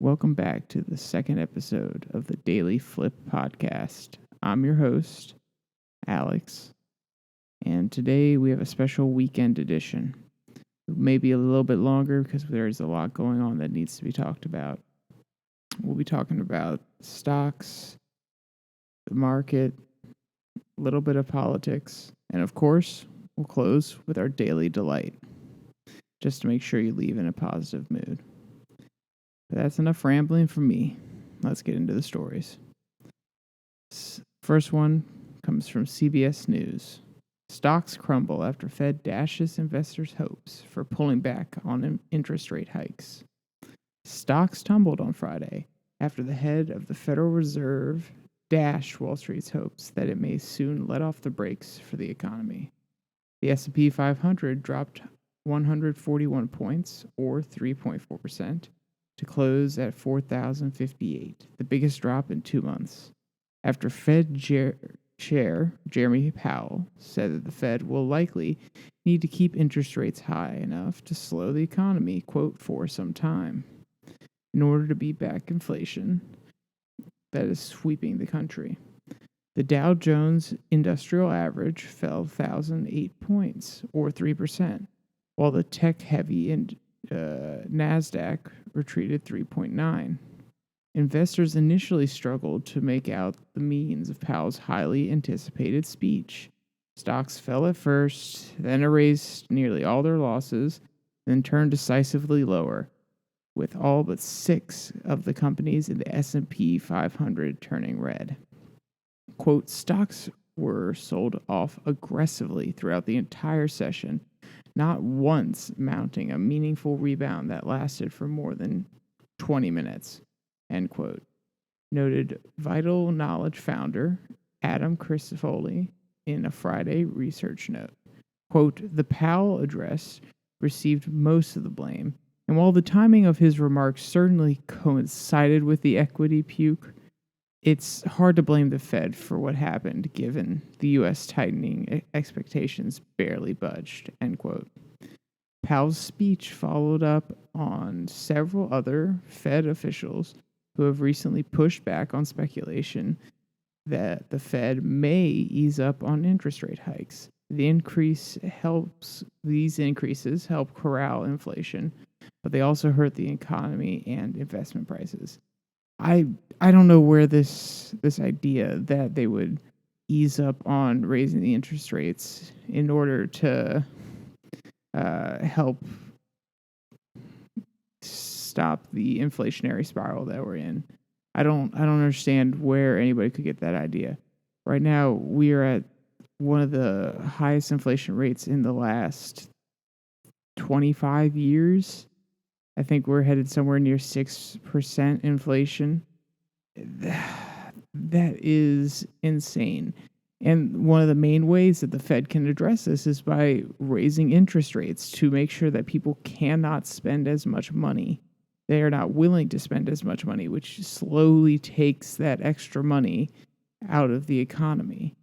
Welcome back to the second episode of the Daily Flip podcast. I'm your host, Alex, and today we have a special weekend edition. It may be a little bit longer because there's a lot going on that needs to be talked about. We'll be talking about stocks, the market, a little bit of politics, and of course, we'll close with our daily delight, just to make sure you leave in a positive mood. But that's enough rambling from me. Let's get into the stories. First one comes from CBS News. Stocks crumble after Fed dashes investors' hopes for pulling back on interest rate hikes. Stocks tumbled on Friday after the head of the Federal Reserve dashed Wall Street's hopes that it may soon let off the brakes for the economy. The S&P 500 dropped 141 points, or 3.4%, to close at 4,058, the biggest drop in 2 months, after Fed Chair Jeremy Powell said that the Fed will likely need to keep interest rates high enough to slow the economy, quote, for some time, in order to beat back inflation that is sweeping the country. The Dow Jones Industrial Average fell 1,008 points, or 3%, while the tech-heavy NASDAQ retreated 3.9. Investors initially struggled to make out the means of Powell's highly anticipated speech. Stocks fell at first, then erased nearly all their losses, then turned decisively lower, with all but 6 of the companies in the S&P 500 turning red. Quote, stocks were sold off aggressively throughout the entire session, not once mounting a meaningful rebound that lasted for more than 20 minutes, end quote, noted Vital Knowledge founder Adam Crisafulli in a Friday research note. Quote, the Powell address received most of the blame, and while the timing of his remarks certainly coincided with the equity puke, it's hard to blame the Fed for what happened, given the U.S. tightening expectations barely budged, end quote. Powell's speech followed up on several other Fed officials who have recently pushed back on speculation that the Fed may ease up on interest rate hikes. These increases help corral inflation, but they also hurt the economy and investment prices. I don't know where this idea that they would ease up on raising the interest rates in order to help stop the inflationary spiral that we're in. I don't understand where anybody could get that idea. Right now, we are at one of the highest inflation rates in the last 25 years. I think we're headed somewhere near 6% inflation. That is insane. And one of the main ways that the Fed can address this is by raising interest rates to make sure that people cannot spend as much money. They are not willing to spend as much money, which slowly takes that extra money out of the economy.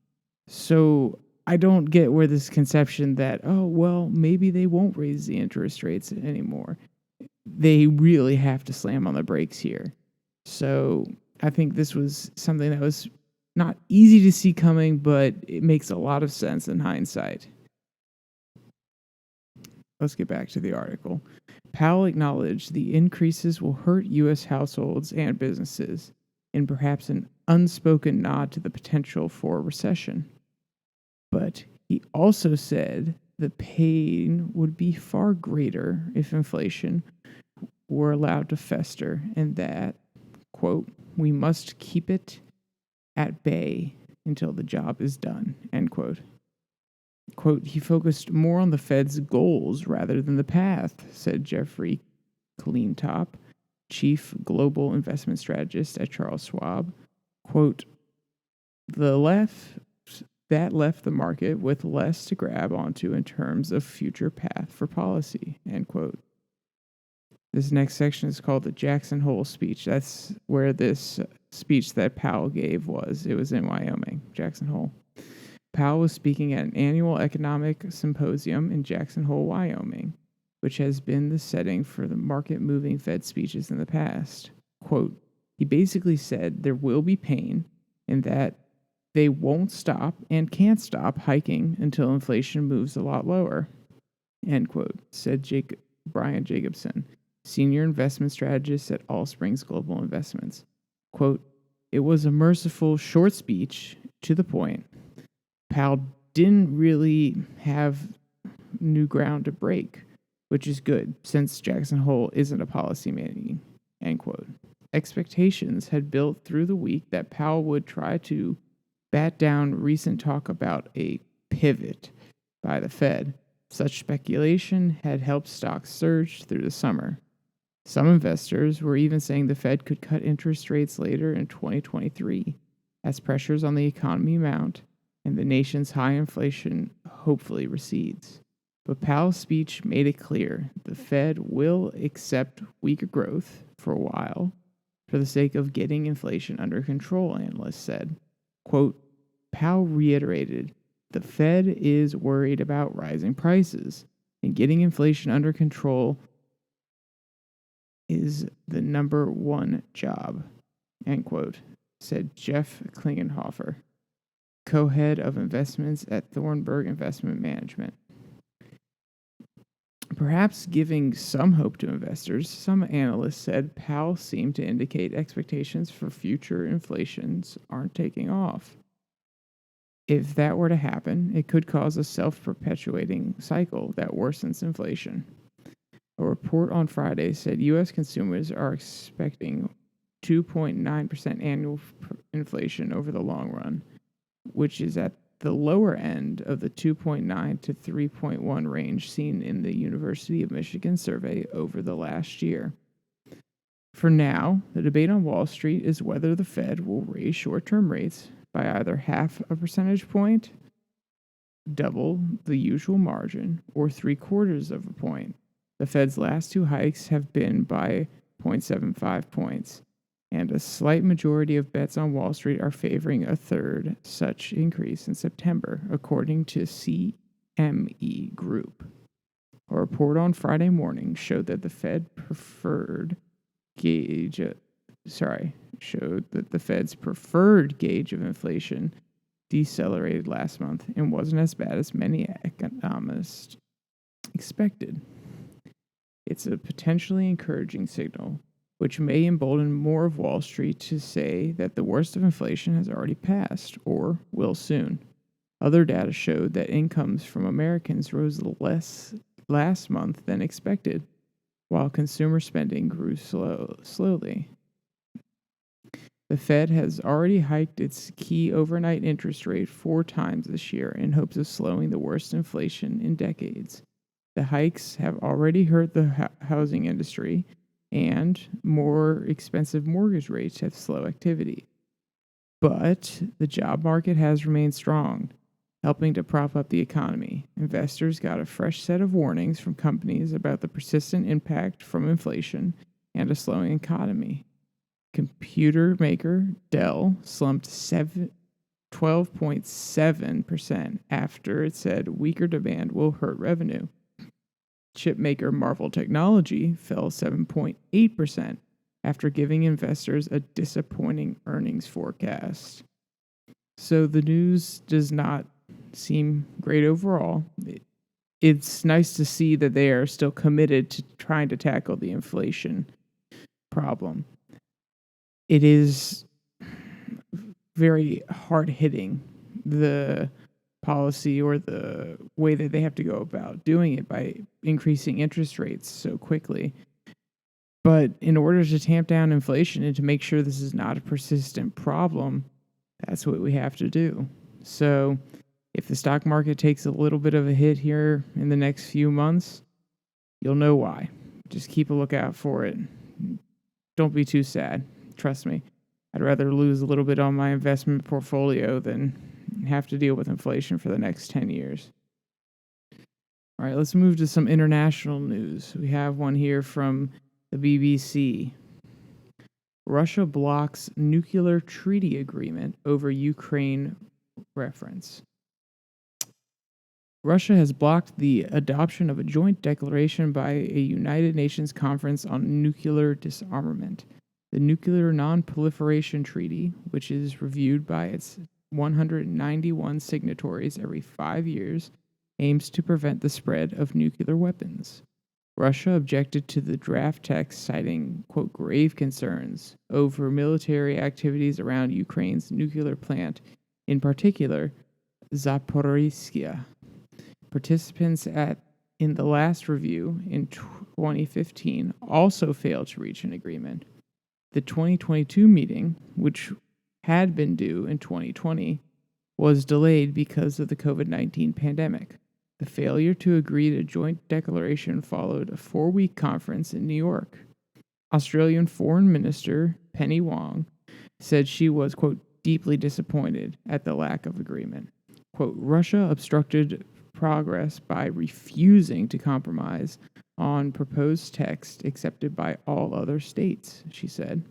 So I don't get where this conception that, oh, well, maybe they won't raise the interest rates anymore. They really have to slam on the brakes here. So I think this was something that was not easy to see coming, but it makes a lot of sense in hindsight. Let's get back to the article. Powell acknowledged the increases will hurt U.S. households and businesses, in perhaps an unspoken nod to the potential for a recession. But he also said the pain would be far greater if inflation were allowed to fester, and that, quote, we must keep it at bay until the job is done, end quote. Quote, he focused more on the Fed's goals rather than the path, said Jeffrey Kleintop, chief global investment strategist at Charles Schwab. Quote, that left the market with less to grab onto in terms of future path for policy, end quote. This next section is called the Jackson Hole speech. That's where this speech that Powell gave was. It was in Wyoming, Jackson Hole. Powell was speaking at an annual economic symposium in Jackson Hole, Wyoming, which has been the setting for the market-moving Fed speeches in the past. quote, he basically said there will be pain and that they won't stop and can't stop hiking until inflation moves a lot lower, end quote, said Brian Jacobson, senior investment strategist at All Springs Global Investments. Quote, it was a merciful, short speech, to the point. Powell didn't really have new ground to break, which is good since Jackson Hole isn't a policy meeting, end quote. Expectations had built through the week that Powell would try to bat down recent talk about a pivot by the Fed. Such speculation had helped stocks surge through the summer. Some investors were even saying the Fed could cut interest rates later in 2023 as pressures on the economy mount and the nation's high inflation hopefully recedes. But Powell's speech made it clear the Fed will accept weaker growth for a while for the sake of getting inflation under control, analysts said. Quote, Powell reiterated, the Fed is worried about rising prices, and getting inflation under control is the number one job, end quote, said Jeff Klingenhofer, co-head of investments at Thornburg Investment Management. Perhaps giving some hope to investors, some analysts said Powell seemed to indicate expectations for future inflations aren't taking off. If that were to happen, it could cause a self-perpetuating cycle that worsens inflation. A report on Friday said U.S. consumers are expecting 2.9% annual inflation over the long run, which is at the lower end of the 2.9 to 3.1 range seen in the University of Michigan survey over the last year. For now, the debate on Wall Street is whether the Fed will raise short-term rates by either half a percentage point, double the usual margin, or 3/4 of a point. The Fed's last two hikes have been by 0.75 points, and a slight majority of bets on Wall Street are favoring a third such increase in September, according to CME Group. A report on Friday morning showed that the Fed's preferred gauge of inflation decelerated last month and wasn't as bad as many economists expected. It's a potentially encouraging signal, which may embolden more of Wall Street to say that the worst of inflation has already passed or will soon. Other data showed that incomes from Americans rose less last month than expected, while consumer spending grew slowly. The Fed has already hiked its key overnight interest rate 4 times this year in hopes of slowing the worst inflation in decades. The hikes have already hurt the housing industry, and more expensive mortgage rates have slowed activity. But the job market has remained strong, helping to prop up the economy. Investors got a fresh set of warnings from companies about the persistent impact from inflation and a slowing economy. Computer maker Dell slumped 12.7% after it said weaker demand will hurt revenue. Chip maker Marvell Technology fell 7.8% after giving investors a disappointing earnings forecast. So the news does not seem great overall. It's nice to see that they are still committed to trying to tackle the inflation problem. It is very hard-hitting, the policy or the way that they have to go about doing it by increasing interest rates so quickly. But in order to tamp down inflation and to make sure this is not a persistent problem, that's what we have to do. So if the stock market takes a little bit of a hit here in the next few months, you'll know why. Just keep a lookout for it. Don't be too sad. Trust me. I'd rather lose a little bit on my investment portfolio than have to deal with inflation for the next 10 years. All right, let's move to some international news. We have one here from the BBC. Russia blocks nuclear treaty agreement over Ukraine reference. Russia has blocked the adoption of a joint declaration by a United Nations conference on nuclear disarmament. The Nuclear Non-Proliferation Treaty, which is reviewed by its 191 signatories every 5 years, aims to prevent the spread of nuclear weapons. Russia objected to the draft text, citing, quote, grave concerns over military activities around Ukraine's nuclear plant, in particular, Zaporizhzhia. Participants in the last review in 2015 also failed to reach an agreement. The 2022 meeting, which had been due in 2020, was delayed because of the COVID-19 pandemic. The failure to agree to a joint declaration followed a 4-week conference in New York. Australian Foreign Minister Penny Wong said she was, quote, deeply disappointed at the lack of agreement. Quote, Russia obstructed progress by refusing to compromise on proposed text accepted by all other states, she said.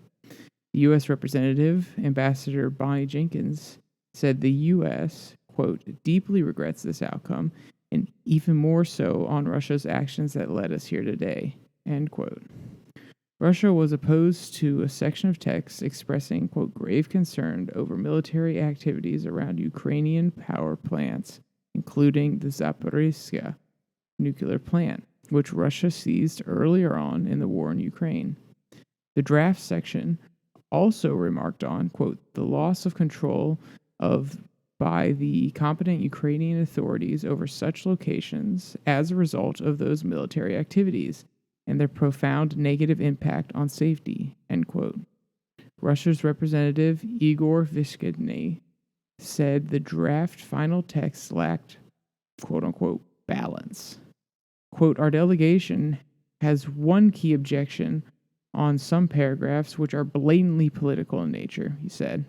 The U.S. Representative, Ambassador Bonnie Jenkins, said the U.S., quote, deeply regrets this outcome, and even more so on Russia's actions that led us here today, end quote. Russia was opposed to a section of text expressing, quote, grave concern over military activities around Ukrainian power plants, including the Zaporizhzhia nuclear plant, which Russia seized earlier on in the war in Ukraine. The draft section also remarked on, quote, the loss of control by the competent Ukrainian authorities over such locations as a result of those military activities and their profound negative impact on safety, end quote. Russia's representative Igor Vyshkiny said the draft final text lacked, quote unquote, balance. Quote, our delegation has one key objection on some paragraphs which are blatantly political in nature, he said,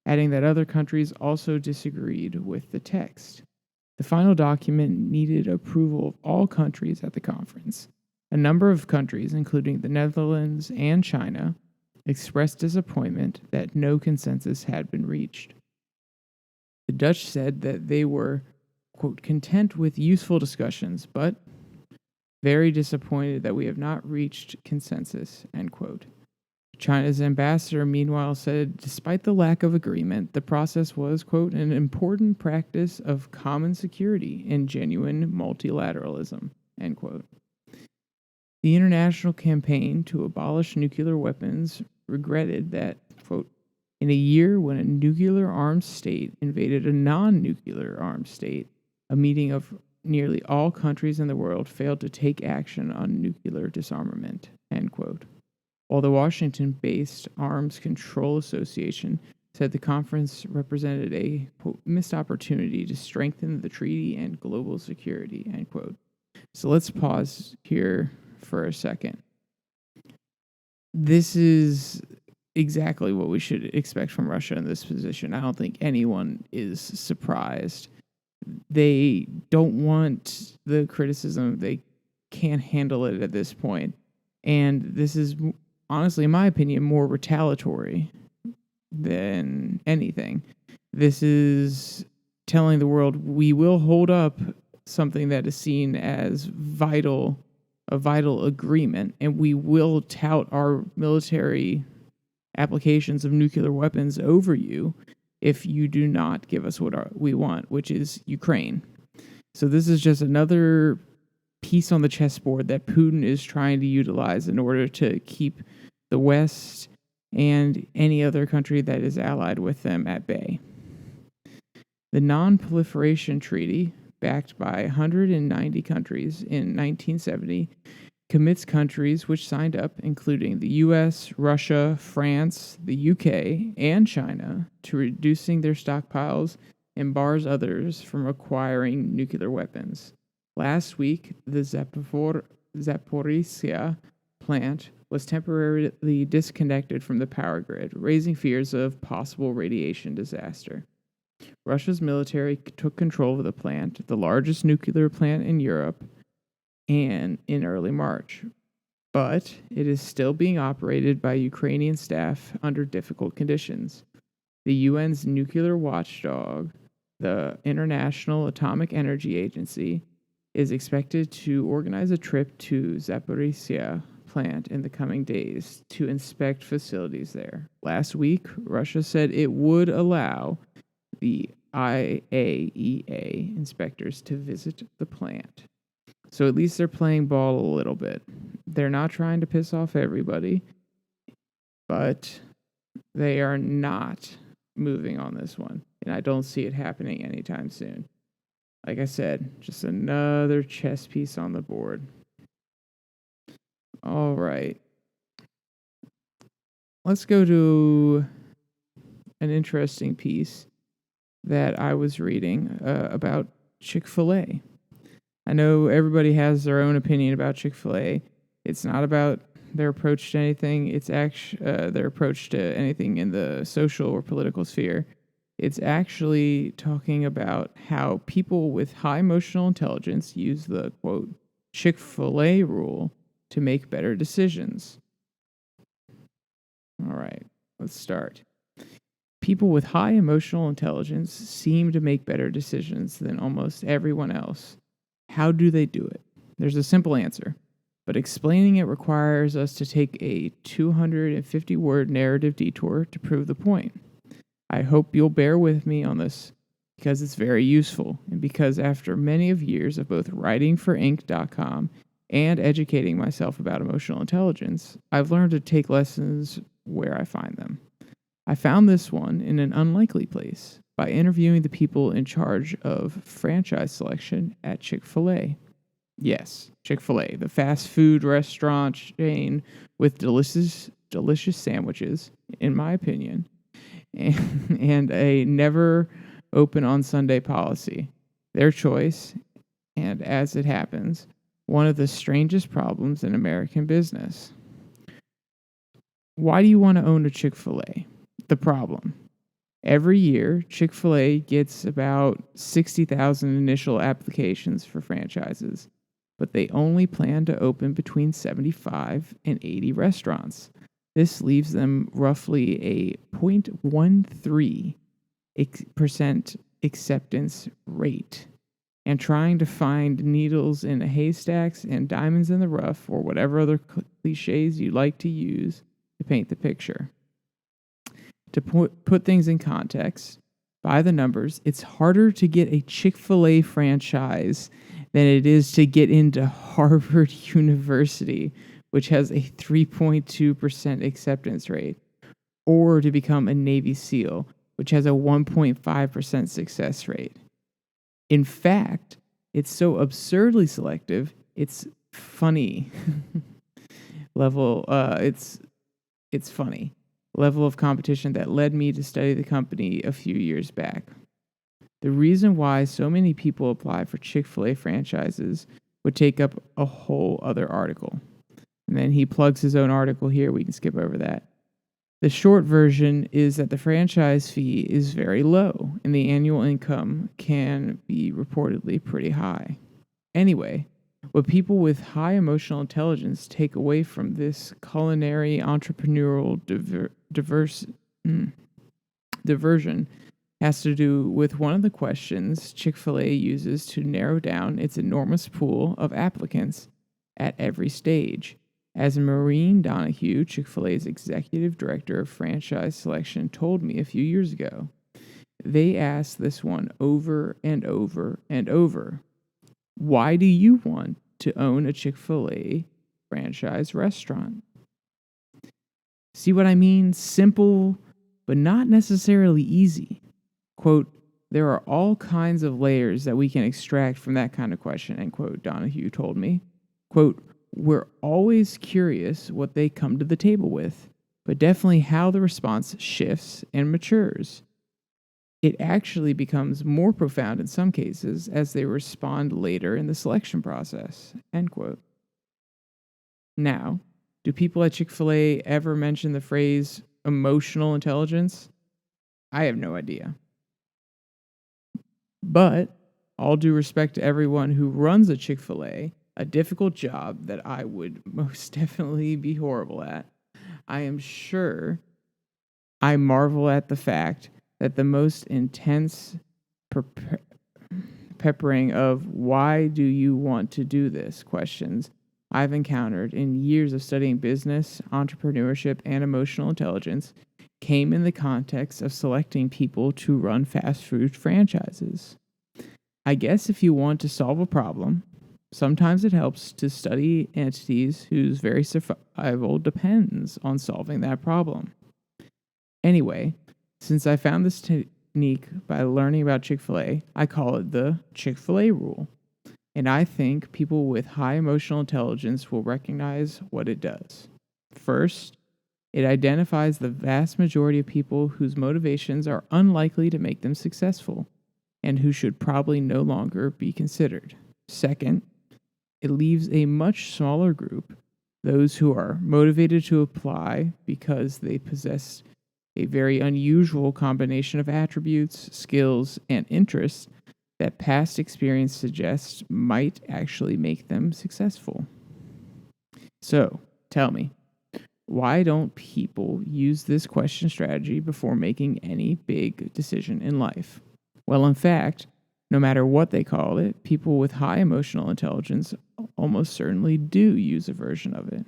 adding that other countries also disagreed with the text. The final document needed approval of all countries at the conference. A number of countries, including the Netherlands and China, expressed disappointment that no consensus had been reached. The Dutch said that they were, quote, content with useful discussions, but very disappointed that we have not reached consensus, end quote. China's ambassador, meanwhile, said despite the lack of agreement, the process was, quote, an important practice of common security and genuine multilateralism, end quote. The international campaign to abolish nuclear weapons regretted that, quote, in a year when a nuclear-armed state invaded a non-nuclear armed state, a meeting of nearly all countries in the world failed to take action on nuclear disarmament, end quote. While the Washington-based Arms Control Association said the conference represented a, quote, missed opportunity to strengthen the treaty and global security, end quote. So let's pause here for a second. This is exactly what we should expect from Russia in this position. I don't think anyone is surprised. They don't want the criticism. They can't handle it at this point. And this is, honestly, in my opinion, more retaliatory than anything. This is telling the world we will hold up something that is seen as a vital agreement, and we will tout our military applications of nuclear weapons over you if you do not give us what we want, which is Ukraine. So this is just another piece on the chessboard that Putin is trying to utilize in order to keep the West and any other country that is allied with them at bay. The Non-Proliferation Treaty, backed by 190 countries in 1970, commits countries which signed up, including the US, Russia, France, the UK, and China, to reducing their stockpiles and bars others from acquiring nuclear weapons. Last week, the Zaporizhzhia plant was temporarily disconnected from the power grid, raising fears of possible radiation disaster. Russia's military took control of the plant, the largest nuclear plant in Europe, and in early March. But it is still being operated by Ukrainian staff under difficult conditions. The UN's nuclear watchdog, the International Atomic Energy Agency, is expected to organize a trip to Zaporizhzhia plant in the coming days to inspect facilities there. Last week, Russia said it would allow the IAEA inspectors to visit the plant. So at least they're playing ball a little bit. They're not trying to piss off everybody, but they are not moving on this one. And I don't see it happening anytime soon. Like I said, just another chess piece on the board. All right. Let's go to an interesting piece that I was reading about Chick-fil-A. I know everybody has their own opinion about Chick-fil-A. It's not about their approach to anything. It's actually their approach to anything in the social or political sphere. It's actually talking about how people with high emotional intelligence use the, quote, Chick-fil-A rule to make better decisions. All right, let's start. People with high emotional intelligence seem to make better decisions than almost everyone else. How do they do it? There's a simple answer, but explaining it requires us to take a 250-word narrative detour to prove the point. I hope you'll bear with me on this because it's very useful, and because after many of years of both writing for Inc.com and educating myself about emotional intelligence, I've learned to take lessons where I find them. I found this one in an unlikely place by interviewing the people in charge of franchise selection at Chick-fil-A. Yes, Chick-fil-A, the fast food restaurant chain with delicious sandwiches, in my opinion, and a never open on Sunday policy. Their choice, and as it happens, one of the strangest problems in American business. Why do you want to own a Chick-fil-A? The problem. Every year, Chick-fil-A gets about 60,000 initial applications for franchises, but they only plan to open between 75 and 80 restaurants. This leaves them roughly a 0.13% acceptance rate. And trying to find needles in haystacks and diamonds in the rough, or whatever other cliches you like to use to paint the picture. To put things in context, by the numbers, it's harder to get a Chick-fil-A franchise than it is to get into Harvard University, which has a 3.2% acceptance rate, or to become a Navy SEAL, which has a 1.5% success rate. In fact, it's so absurdly selective, it's funny. It's funny. Level of competition that led me to study the company a few years back. The reason why so many people apply for Chick-fil-A franchises would take up a whole other article. And then he plugs his own article here. We can skip over that. The short version is that the franchise fee is very low, and the annual income can be reportedly pretty high. Anyway, what people with high emotional intelligence take away from this culinary entrepreneurial diversion has to do with one of the questions Chick-fil-A uses to narrow down its enormous pool of applicants at every stage. As Maureen Donahue, Chick-fil-A's executive director of franchise selection, told me a few years ago, they asked this one over and over and over. Why do you want to own a Chick-fil-A franchise restaurant? See what I mean? Simple, but not necessarily easy. Quote, there are all kinds of layers that we can extract from that kind of question, end quote, Donahue told me. Quote, we're always curious what they come to the table with, but definitely how the response shifts and matures. It actually becomes more profound in some cases as they respond later in the selection process, end quote. Now, do people at Chick-fil-A ever mention the phrase emotional intelligence? I have no idea. But, all due respect to everyone who runs a Chick-fil-A, a difficult job that I would most definitely be horrible at, I am sure I marvel at the fact that the most intense peppering of why do you want to do this questions I've encountered in years of studying business, entrepreneurship, and emotional intelligence came in the context of selecting people to run fast food franchises. I guess if you want to solve a problem, sometimes it helps to study entities whose very survival depends on solving that problem. Anyway, since I found this technique by learning about Chick-fil-A, I call it the Chick-fil-A rule. And I think people with high emotional intelligence will recognize what it does. First, it identifies the vast majority of people whose motivations are unlikely to make them successful and who should probably no longer be considered. Second, it leaves a much smaller group, those who are motivated to apply because they possess a very unusual combination of attributes, skills, and interests that past experience suggests might actually make them successful. So, tell me, why don't people use this question strategy before making any big decision in life? Well, in fact, no matter what they call it, people with high emotional intelligence almost certainly do use a version of it.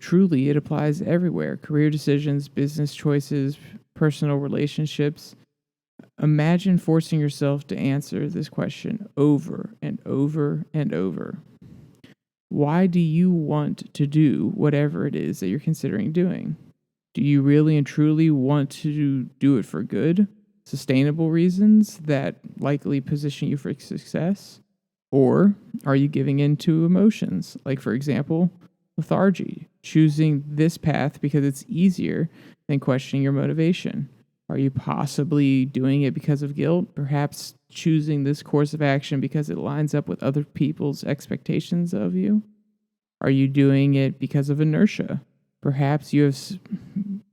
Truly, it applies everywhere: career decisions, business choices, personal relationships. Imagine forcing yourself to answer this question over and over and over. Why do you want to do whatever it is that you're considering doing? Do you really and truly want to do it for good, sustainable reasons that likely position you for success? Or are you giving in to emotions, like, for example, lethargy, choosing this path because it's easier than questioning your motivation? Are you possibly doing it because of guilt? Perhaps choosing this course of action because it lines up with other people's expectations of you? Are you doing it because of inertia? Perhaps you have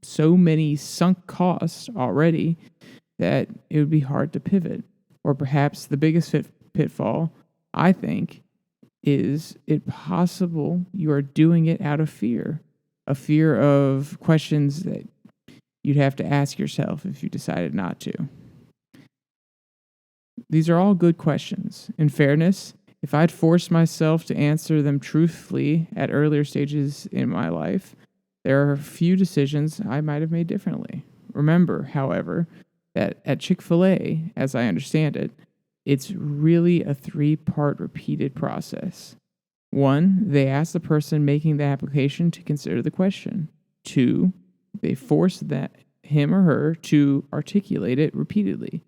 so many sunk costs already that it would be hard to pivot. Or perhaps the biggest pitfall, I think, is it possible you are doing it out of fear? A fear of questions that you'd have to ask yourself if you decided not to. These are all good questions. In fairness, if I'd forced myself to answer them truthfully at earlier stages in my life, there are a few decisions I might have made differently. Remember, however, that at Chick-fil-A, as I understand it, it's really a 3-part repeated process. 1, they ask the person making the application to consider the question. 2, they force him or her to articulate it repeatedly.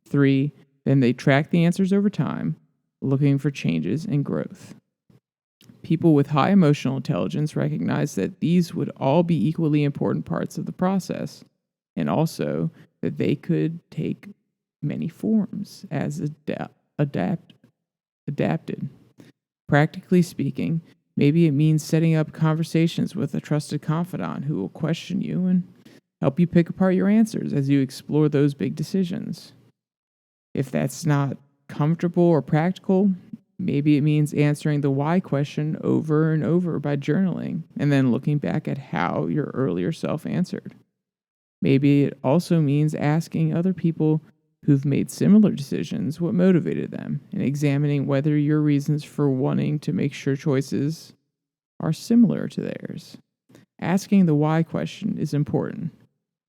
3, then they track the answers over time, looking for changes and growth. People with high emotional intelligence recognize that these would all be equally important parts of the process, and also that they could take many forms as adapted. Practically speaking, maybe it means setting up conversations with a trusted confidant who will question you and help you pick apart your answers as you explore those big decisions. If that's not comfortable or practical, maybe it means answering the why question over and over by journaling and then looking back at how your earlier self answered. Maybe it also means asking other people who've made similar decisions what motivated them and examining whether your reasons for wanting to make sure choices are similar to theirs. Asking the why question is important.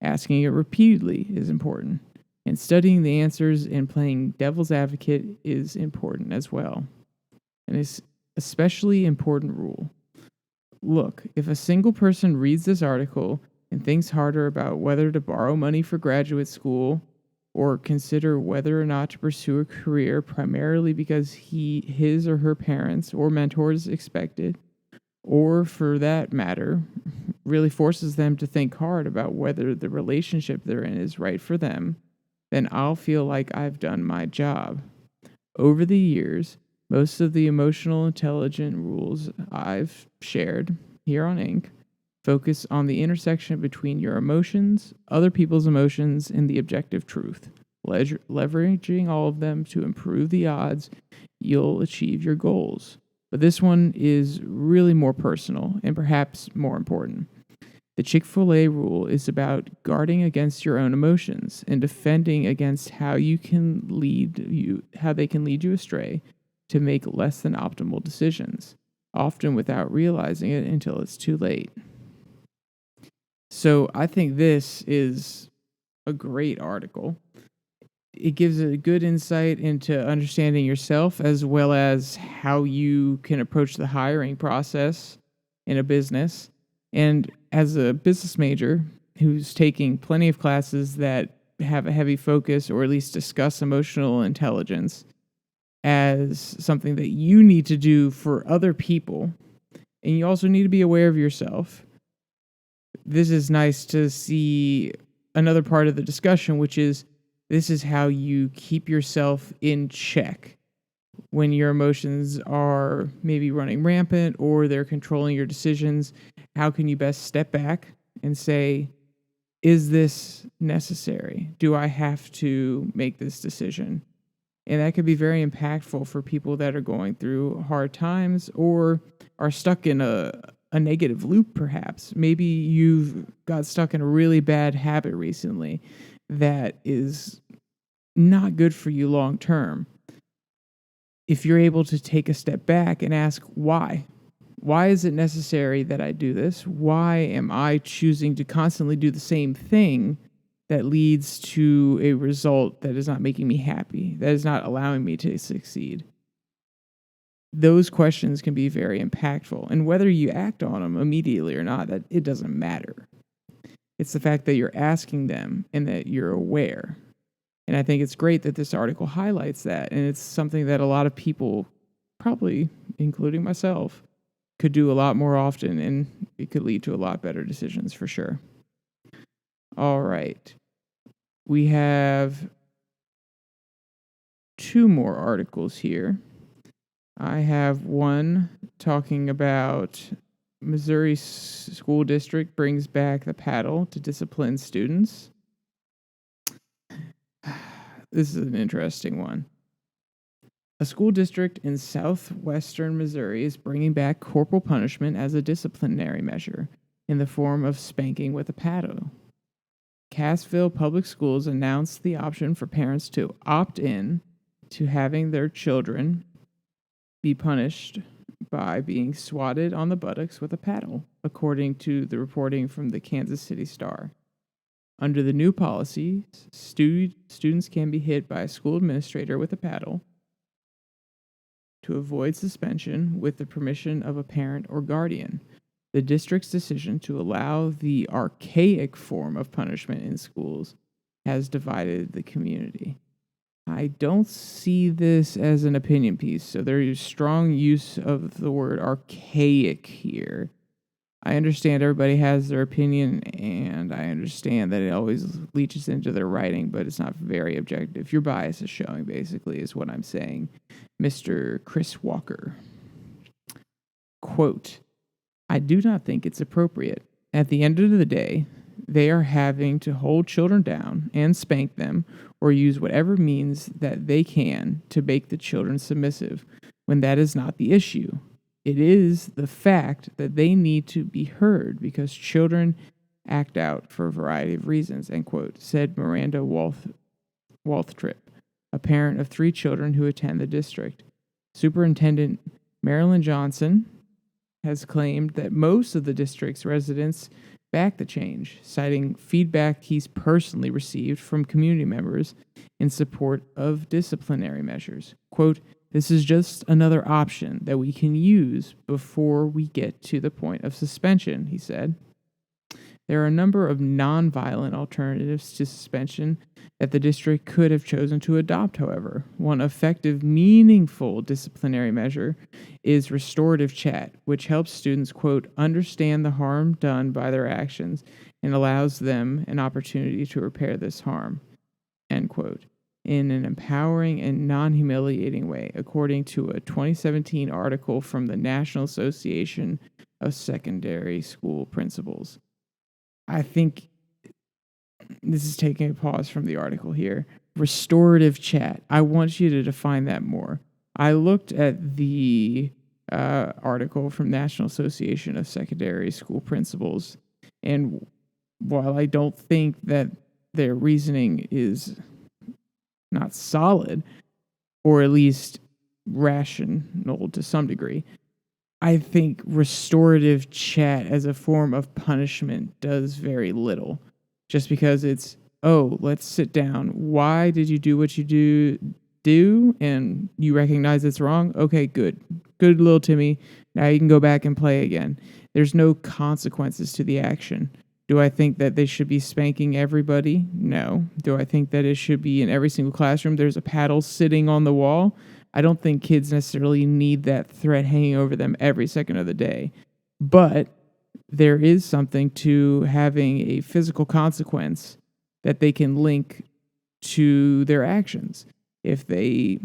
Asking it repeatedly is important. And studying the answers and playing devil's advocate is important as well. And it's especially important rule. Look, if a single person reads this article and thinks harder about whether to borrow money for graduate school or consider whether or not to pursue a career primarily because his or her parents or mentors expected, or for that matter, really forces them to think hard about whether the relationship they're in is right for them, then I'll feel like I've done my job. Over the years, most of the emotional intelligence rules I've shared here on Inc. focus on the intersection between your emotions, other people's emotions, and the objective truth, leveraging all of them to improve the odds you'll achieve your goals. But this one is really more personal and perhaps more important. The Chick-fil-A rule is about guarding against your own emotions and defending against how they can lead you astray to make less than optimal decisions. often without realizing it until it's too late. So I think this is a great article. It gives a good insight into understanding yourself as well as how you can approach the hiring process in a business. And as a business major who's taking plenty of classes that have a heavy focus or at least discuss emotional intelligence as something that you need to do for other people, and you also need to be aware of yourself. This is nice to see another part of the discussion, which is this is how you keep yourself in check when your emotions are maybe running rampant or they're controlling your decisions. How can you best step back and say, is this necessary? Do I have to make this decision? And that could be very impactful for people that are going through hard times or are stuck in a negative loop, perhaps. Maybe you've got stuck in a really bad habit recently that is not good for you long term. If you're able to take a step back and ask why is it necessary that I do this? Why am I choosing to constantly do the same thing that leads to a result that is not making me happy, that is not allowing me to succeed? Those questions can be very impactful. And whether you act on them immediately or not, that it doesn't matter. It's the fact that you're asking them and that you're aware. And I think it's great that this article highlights that. And it's something that a lot of people, probably including myself, could do a lot more often, and it could lead to a lot better decisions for sure. All right. We have 2 more articles here. I have one talking about Missouri school district brings back the paddle to discipline students. This is an interesting one. A school district in southwestern Missouri is bringing back corporal punishment as a disciplinary measure in the form of spanking with a paddle. Cassville Public Schools announced the option for parents to opt in to having their children be punished by being swatted on the buttocks with a paddle, according to the reporting from the Kansas City Star. Under the new policy, students can be hit by a school administrator with a paddle to avoid suspension with the permission of a parent or guardian. The district's decision to allow the archaic form of punishment in schools has divided the community. I don't see this as an opinion piece, so there is strong use of the word archaic here. I understand everybody has their opinion, and I understand that it always leaches into their writing, but it's not very objective. Your bias is showing, basically, is what I'm saying. Mr. Chris Walker. Quote, I do not think it's appropriate. At the end of the day, they are having to hold children down and spank them or use whatever means that they can to make the children submissive when that is not the issue. It is the fact that they need to be heard because children act out for a variety of reasons, end quote, said Miranda Walthtrip, a parent of 3 children who attend the district. Superintendent Marilyn Johnson has claimed that most of the district's residents back the change, citing feedback he's personally received from community members in support of disciplinary measures. Quote, this is just another option that we can use before we get to the point of suspension, he said. There are a number of nonviolent alternatives to suspension that the district could have chosen to adopt, however. One effective, meaningful disciplinary measure is restorative chat, which helps students, quote, understand the harm done by their actions and allows them an opportunity to repair this harm, end quote, in an empowering and non-humiliating way, according to a 2017 article from the National Association of Secondary School Principals. I think this is taking a pause from the article here. Restorative chat. I want you to define that more. I looked at the article from National Association of Secondary School Principals, and while I don't think that their reasoning is not solid, or at least rational to some degree, I think restorative chat as a form of punishment does very little. Just because it's, oh, let's sit down. Why did you do what you do and you recognize it's wrong? Okay, good. Good little Timmy. Now you can go back and play again. There's no consequences to the action. Do I think that they should be spanking everybody? No. Do I think that it should be in every single classroom? There's a paddle sitting on the wall. I don't think kids necessarily need that threat hanging over them every second of the day. But there is something to having a physical consequence that they can link to their actions. If they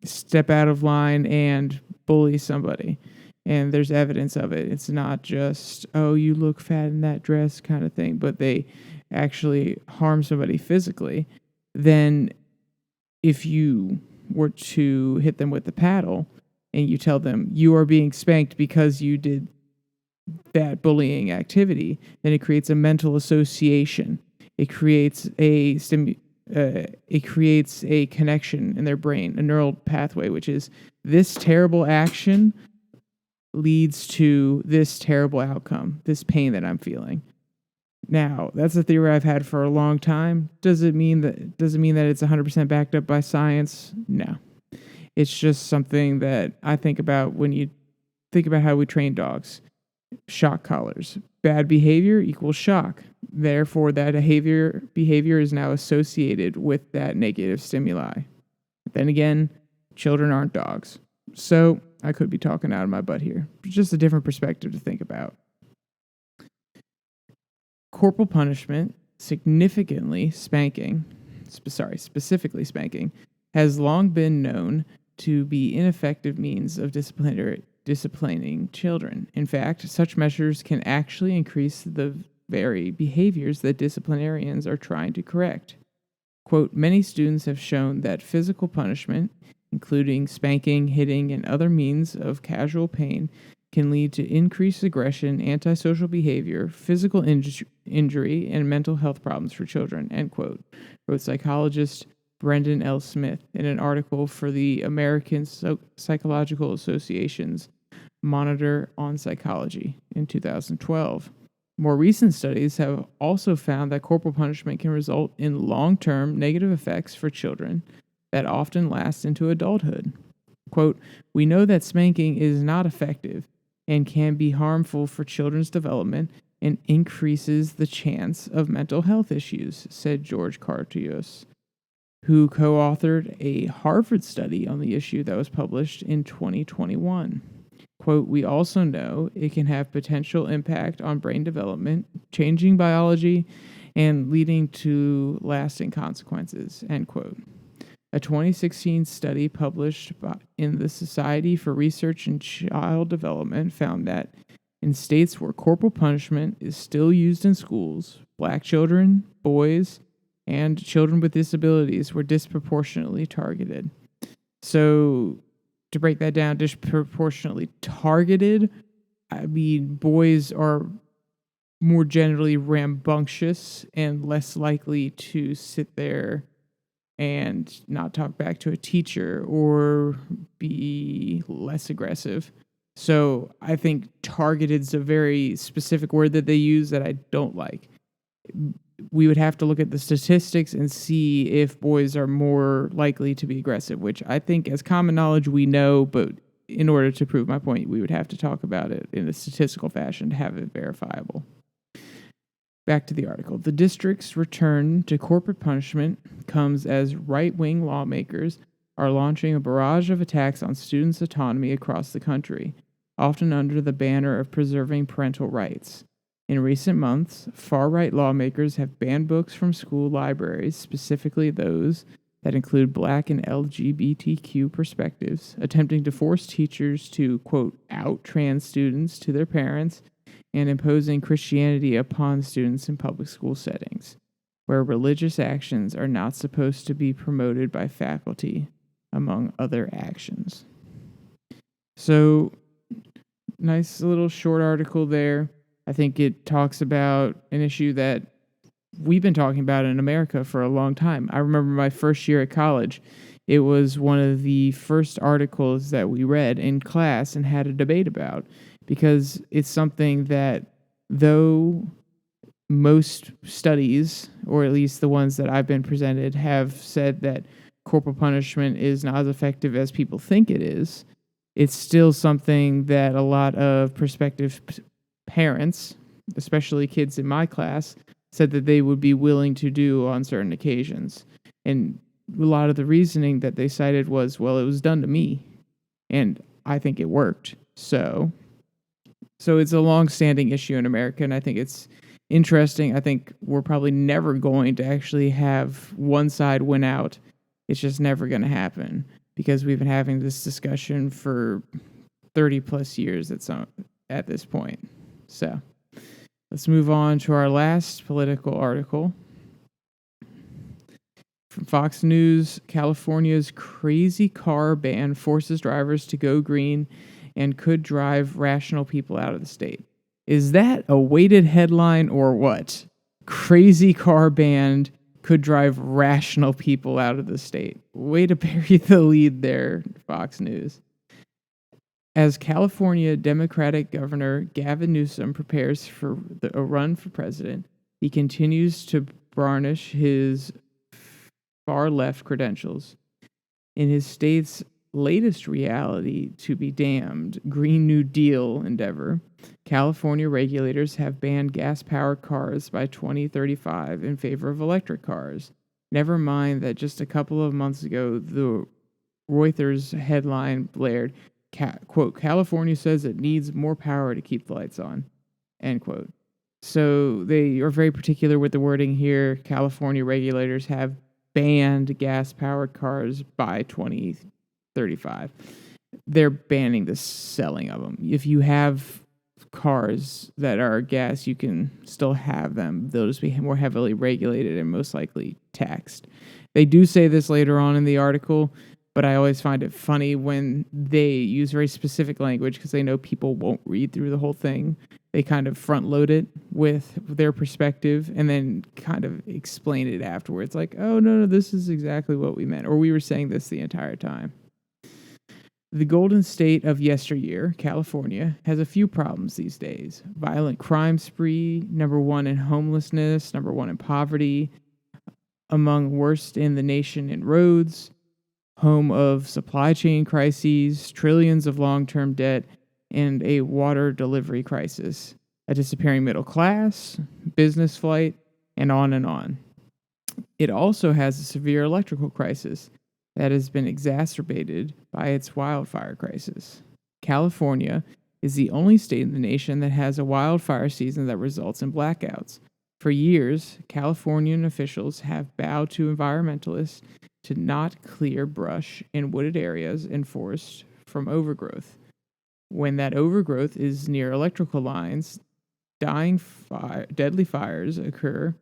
step out of line and bully somebody, and there's evidence of it, it's not just, oh, you look fat in that dress kind of thing, but they actually harm somebody physically, then if you were to hit them with the paddle and you tell them you are being spanked because you did that bullying activity, then it creates a mental association. It creates a connection in their brain, a neural pathway, which is this terrible action leads to this terrible outcome, this pain that I'm feeling. Now, that's a theory I've had for a long time. Does it mean that it's 100% backed up by science? No. It's just something that I think about when you think about how we train dogs. Shock collars. Bad behavior equals shock. Therefore, that behavior is now associated with that negative stimuli. Then again, children aren't dogs. So I could be talking out of my butt here. Just a different perspective to think about. Corporal punishment, specifically spanking, has long been known to be ineffective means of disciplining children. In fact, such measures can actually increase the very behaviors that disciplinarians are trying to correct. Quote, many students have shown that physical punishment, including spanking, hitting, and other means of casual pain, can lead to increased aggression, antisocial behavior, physical injury, and mental health problems for children, end quote, wrote psychologist Brendan L. Smith in an article for the American Psychological Association's Monitor on Psychology in 2012. More recent studies have also found that corporal punishment can result in long-term negative effects for children that often last into adulthood. Quote, we know that spanking is not effective and can be harmful for children's development and increases the chance of mental health issues, said George Cartios, who co-authored a Harvard study on the issue that was published in 2021. Quote, we also know it can have potential impact on brain development, changing biology, and leading to lasting consequences, end quote. A 2016 study published in the Society for Research in Child Development found that in states where corporal punishment is still used in schools, black children, boys, and children with disabilities were disproportionately targeted. So, to break that down, disproportionately targeted, I mean, boys are more generally rambunctious and less likely to sit there and not talk back to a teacher or be less aggressive. So I think targeted is a very specific word that they use that I don't like. We would have to look at the statistics and see if boys are more likely to be aggressive, which I think as common knowledge we know, but in order to prove my point, we would have to talk about it in a statistical fashion to have it verifiable. Back to the article. The district's return to corporate punishment comes as right-wing lawmakers are launching a barrage of attacks on students' autonomy across the country, often under the banner of preserving parental rights. In recent months, far-right lawmakers have banned books from school libraries, specifically those that include Black and LGBTQ perspectives, attempting to force teachers to, quote, out trans students to their parents, and imposing Christianity upon students in public school settings, where religious actions are not supposed to be promoted by faculty, among other actions. So, nice little short article there. I think it talks about an issue that we've been talking about in America for a long time. I remember my first year at college. It was one of the first articles that we read in class and had a debate about, because it's something that, though most studies, or at least the ones that I've been presented, have said that corporal punishment is not as effective as people think it is, it's still something that a lot of prospective parents, especially kids in my class, said that they would be willing to do on certain occasions. And a lot of the reasoning that they cited was, well, it was done to me, and I think it worked. So it's a long-standing issue in America, and I think it's interesting. I think we're probably never going to actually have one side win out. It's just never going to happen, because we've been having this discussion for 30 plus years at this point. So let's move on to our last political article. From Fox News, California's crazy car ban forces drivers to go green and could drive rational people out of the state. Is that a weighted headline or what? Crazy car ban could drive rational people out of the state. Way to bury the lead there, Fox News. As California Democratic Governor Gavin Newsom prepares for a run for president, he continues to varnish his far-left credentials. In his state's latest reality to be damned Green New Deal endeavor, California regulators have banned gas-powered cars by 2035 in favor of electric cars. Never mind that just a couple of months ago, the Reuters headline blared, quote, California says it needs more power to keep the lights on, end quote. So they are very particular with the wording here. California regulators have banned gas-powered cars by 2035. They're banning the selling of them. If you have cars that are gas, you can still have them. They'll just be more heavily regulated and most likely taxed. They do say this later on in the article, but I always find it funny when they use very specific language because they know people won't read through the whole thing. They kind of front load it with their perspective and then kind of explain it afterwards. Like, oh, no, this is exactly what we meant. Or we were saying this the entire time. The golden state of yesteryear, California, has a few problems these days. Violent crime spree, number one in homelessness, number one in poverty, among worst in the nation in roads, home of supply chain crises, trillions of long-term debt, and a water delivery crisis, a disappearing middle class, business flight, and on and on. It also has a severe electrical crisis that has been exacerbated by its wildfire crisis. California is the only state in the nation that has a wildfire season that results in blackouts. For years, Californian officials have bowed to environmentalists to not clear brush in wooded areas and forests from overgrowth. When that overgrowth is near electrical lines, deadly fires occur,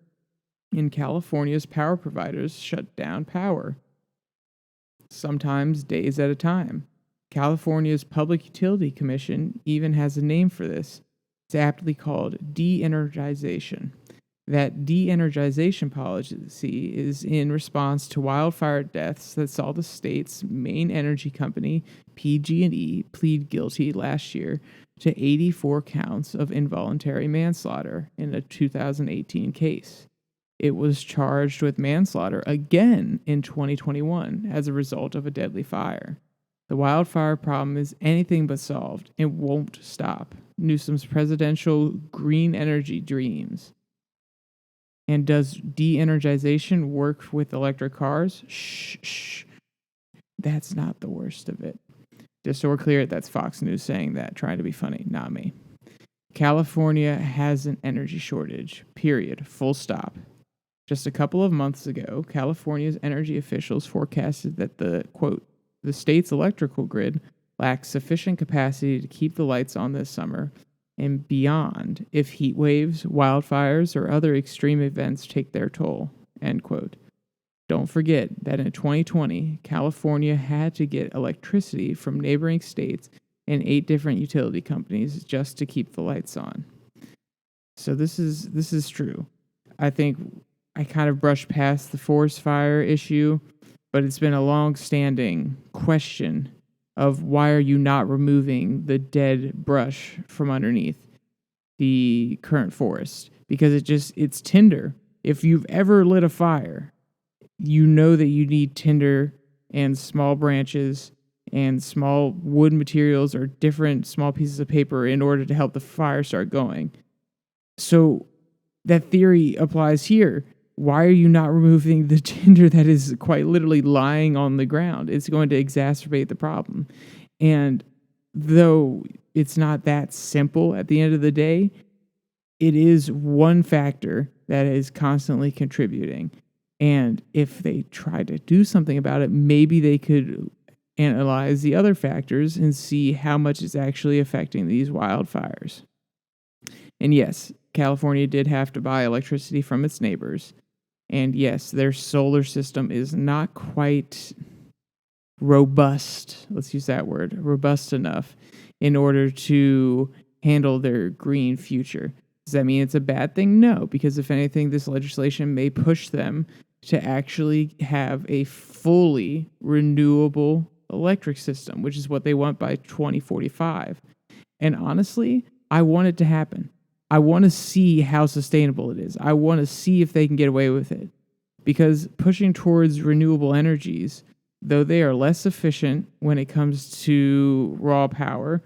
and California's power providers shut down power, sometimes days at a time. California's Public Utility Commission even has a name for this. It's aptly called de-energization. That de-energization policy is in response to wildfire deaths that saw the state's main energy company, PG&E, plead guilty last year to 84 counts of involuntary manslaughter in a 2018 case. It was charged with manslaughter again in 2021 as a result of a deadly fire. The wildfire problem is anything but solved and won't stop. Newsom's presidential green energy dreams. And does de-energization work with electric cars? Shh. That's not the worst of it. Just so we're clear, that's Fox News saying that, trying to be funny, not me. California has an energy shortage, period, full stop. Just a couple of months ago, California's energy officials forecasted that the state's electrical grid lacks sufficient capacity to keep the lights on this summer and beyond if heat waves, wildfires, or other extreme events take their toll, end quote. Don't forget that in 2020, California had to get electricity from neighboring states and 8 different utility companies just to keep the lights on. So this is true. I think I kind of brushed past the forest fire issue but it's been a long-standing question of why are you not removing the dead brush from underneath the current forest? Because it's tinder. If you've ever lit a fire, you know that you need tinder and small branches and small wood materials or different small pieces of paper in order to help the fire start going. So that theory applies here. Why are you not removing the tinder that is quite literally lying on the ground? It's going to exacerbate the problem. And though it's not that simple at the end of the day, it is one factor that is constantly contributing. And if they try to do something about it, maybe they could analyze the other factors and see how much it's actually affecting these wildfires. And yes, California did have to buy electricity from its neighbors. And yes, their solar system is not quite robust, let's use that word, robust enough in order to handle their green future. Does that mean it's a bad thing? No, because if anything, this legislation may push them to actually have a fully renewable electric system, which is what they want by 2045. And honestly, I want it to happen. I want to see how sustainable it is. I want to see if they can get away with it. Because pushing towards renewable energies, though they are less efficient when it comes to raw power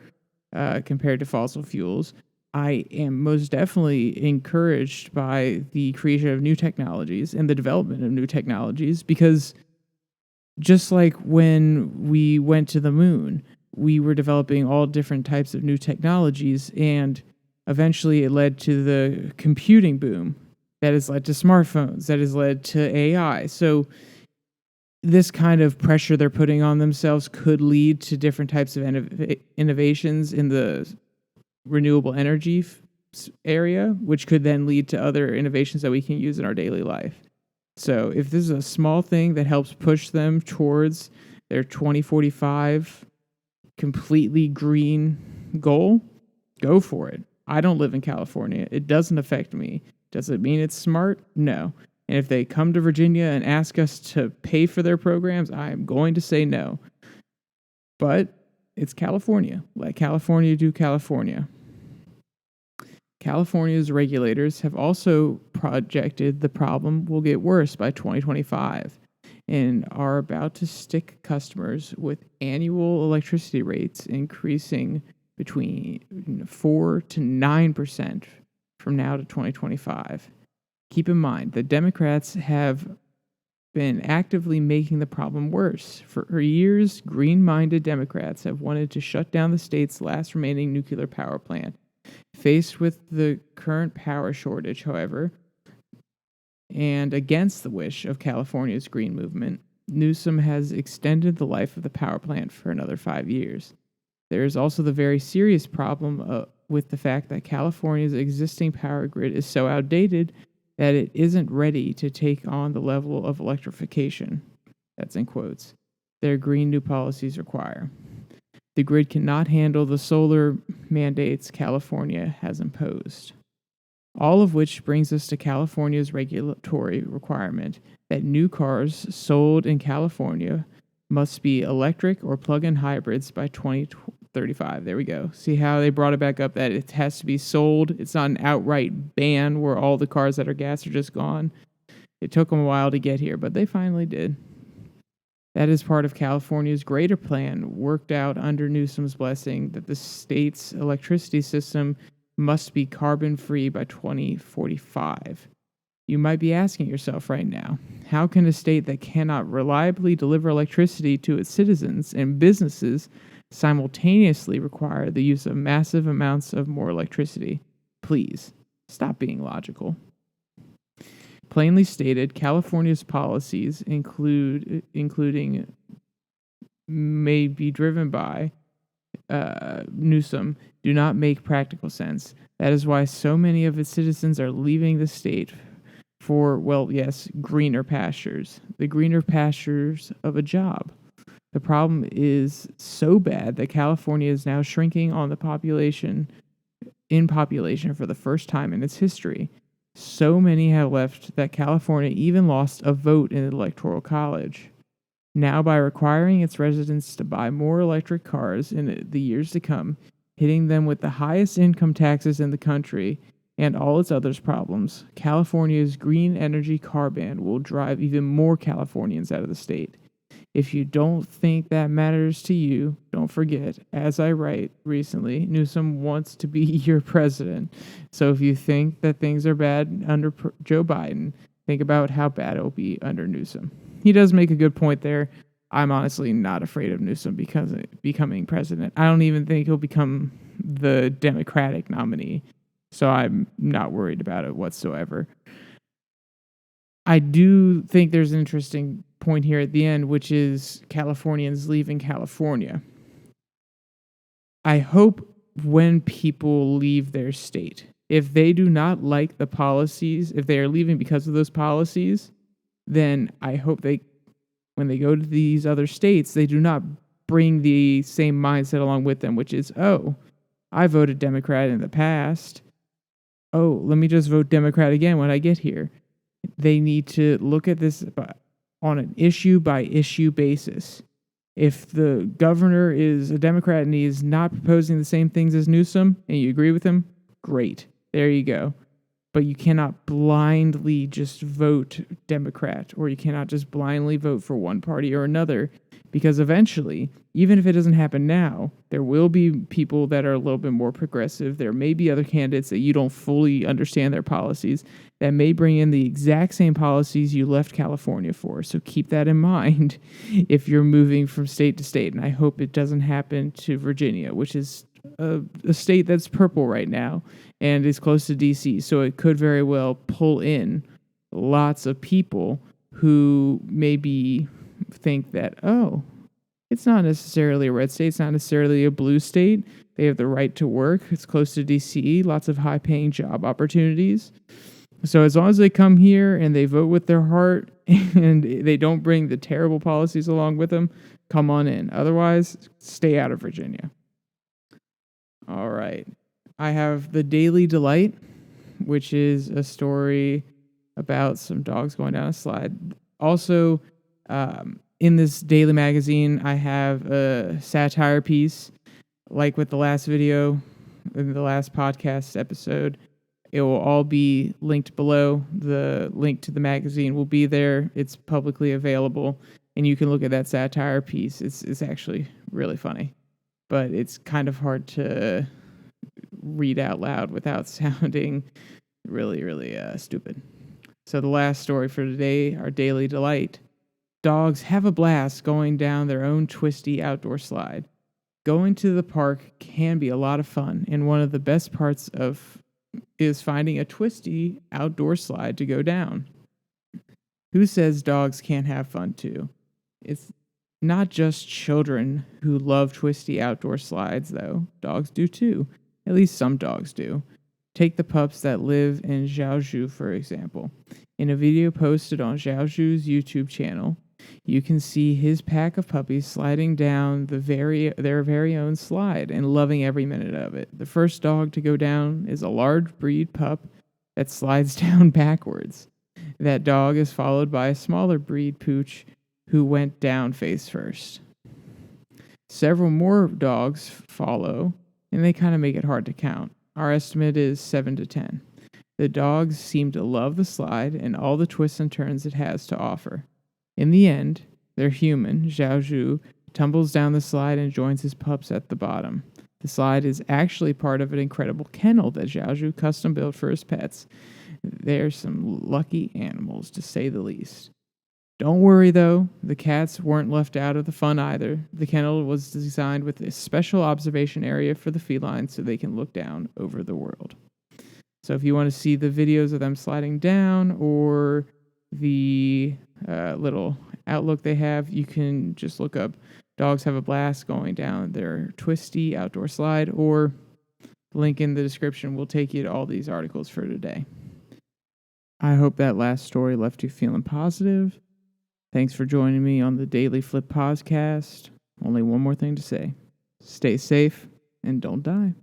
compared to fossil fuels, I am most definitely encouraged by the creation of new technologies and the development of new technologies, because just like when we went to the moon, we were developing all different types of new technologies, and eventually it led to the computing boom that has led to smartphones, that has led to AI. So this kind of pressure they're putting on themselves could lead to different types of innovations in the renewable energy area, which could then lead to other innovations that we can use in our daily life. So if this is a small thing that helps push them towards their 2045 completely green goal, go for it. I don't live in California. It doesn't affect me. Does it mean it's smart? No. And if they come to Virginia and ask us to pay for their programs, I'm going to say no. But it's California. Let California do California. California's regulators have also projected the problem will get worse by 2025 and are about to stick customers with annual electricity rates increasing between 4 to 9% from now to 2025. Keep in mind, the Democrats have been actively making the problem worse. For years, green-minded Democrats have wanted to shut down the state's last remaining nuclear power plant. Faced with the current power shortage, however, and against the wish of California's green movement, Newsom has extended the life of the power plant for another 5 years. There is also the very serious problem with the fact that California's existing power grid is so outdated that it isn't ready to take on the level of electrification, that's in quotes, their green new policies require. The grid cannot handle the solar mandates California has imposed. All of which brings us to California's regulatory requirement that new cars sold in California must be electric or plug-in hybrids by 2035. There we go. See how they brought it back up that it has to be sold? It's not an outright ban where all the cars that are gas are just gone. It took them a while to get here, but they finally did. That is part of California's greater plan, worked out under Newsom's blessing, that the state's electricity system must be carbon-free by 2045. You might be asking yourself right now, how can a state that cannot reliably deliver electricity to its citizens and businesses simultaneously require the use of massive amounts of more electricity? Please, stop being logical. Plainly stated, California's policies, including may be driven by Newsom, do not make practical sense. That is why so many of its citizens are leaving the state for, well, yes, greener pastures. The greener pastures of a job. The problem is so bad that California is now shrinking on the population for the first time in its history. So many have left that California even lost a vote in the Electoral College. Now, by requiring its residents to buy more electric cars in the years to come, hitting them with the highest income taxes in the country and all its other problems, California's green energy car ban will drive even more Californians out of the state. If you don't think that matters to you, don't forget, as I write recently, Newsom wants to be your president. So if you think that things are bad under Joe Biden, think about how bad it'll be under Newsom. He does make a good point there. I'm honestly not afraid of Newsom because becoming president. I don't even think he'll become the Democratic nominee. So I'm not worried about it whatsoever. I do think there's an interesting point here at the end, which is Californians leaving California. I hope when people leave their state, if they do not like the policies, if they are leaving because of those policies, then I hope when they go to these other states, they do not bring the same mindset along with them, which is, oh, I voted Democrat in the past. Oh, let me just vote Democrat again when I get here. They need to look at this on an issue-by-issue basis. If the governor is a Democrat and he is not proposing the same things as Newsom, and you agree with him, great. There you go. But you cannot blindly just vote Democrat, or you cannot just blindly vote for one party or another, because eventually, even if it doesn't happen now, there will be people that are a little bit more progressive. There may be other candidates that you don't fully understand their policies that may bring in the exact same policies you left California for. So keep that in mind if you're moving from state to state. And I hope it doesn't happen to Virginia, which is a state that's purple right now and is close to D.C. So it could very well pull in lots of people who maybe think that, oh, it's not necessarily a red state, it's not necessarily a blue state. They have the right to work. It's close to D.C., lots of high-paying job opportunities. So as long as they come here and they vote with their heart and they don't bring the terrible policies along with them, come on in. Otherwise, stay out of Virginia. All right. I have the Daily Delight, which is a story about some dogs going down a slide. Also, in this daily magazine, I have a satire piece, like with the last video, in the last podcast episode. It will all be linked below. The link to the magazine will be there. It's publicly available, and you can look at that satire piece. It's actually really funny, but it's kind of hard to read out loud without sounding really stupid. So the last story for today, our Daily Delight. Dogs have a blast going down their own twisty outdoor slide. Going to the park can be a lot of fun, and one of the best parts is finding a twisty outdoor slide to go down. Who says dogs can't have fun too? It's not just children who love twisty outdoor slides, though. Dogs do too. At least some dogs do. Take the pups that live in Xiaozhu, for example. In a video posted on Xiaozhu's YouTube channel, you can see his pack of puppies sliding down their very own slide and loving every minute of it. The first dog to go down is a large breed pup that slides down backwards. That dog is followed by a smaller breed pooch who went down face first. Several more dogs follow, and they kind of make it hard to count. Our estimate is 7 to 10. The dogs seem to love the slide and all the twists and turns it has to offer. In the end, their human, Xiaozhu, tumbles down the slide and joins his pups at the bottom. The slide is actually part of an incredible kennel that Xiaozhu custom built for his pets. They're some lucky animals, to say the least. Don't worry, though, the cats weren't left out of the fun either. The kennel was designed with a special observation area for the felines so they can look down over the world. So if you want to see the videos of them sliding down or the little outlook they have, you can just look up Dogs Have a Blast Going Down Their Twisty Outdoor Slide, or the link in the description will take you to all these articles for today. I hope that last story left you feeling positive. Thanks for joining me on the Daily Flip podcast. Only one more thing to say. Stay safe and don't die.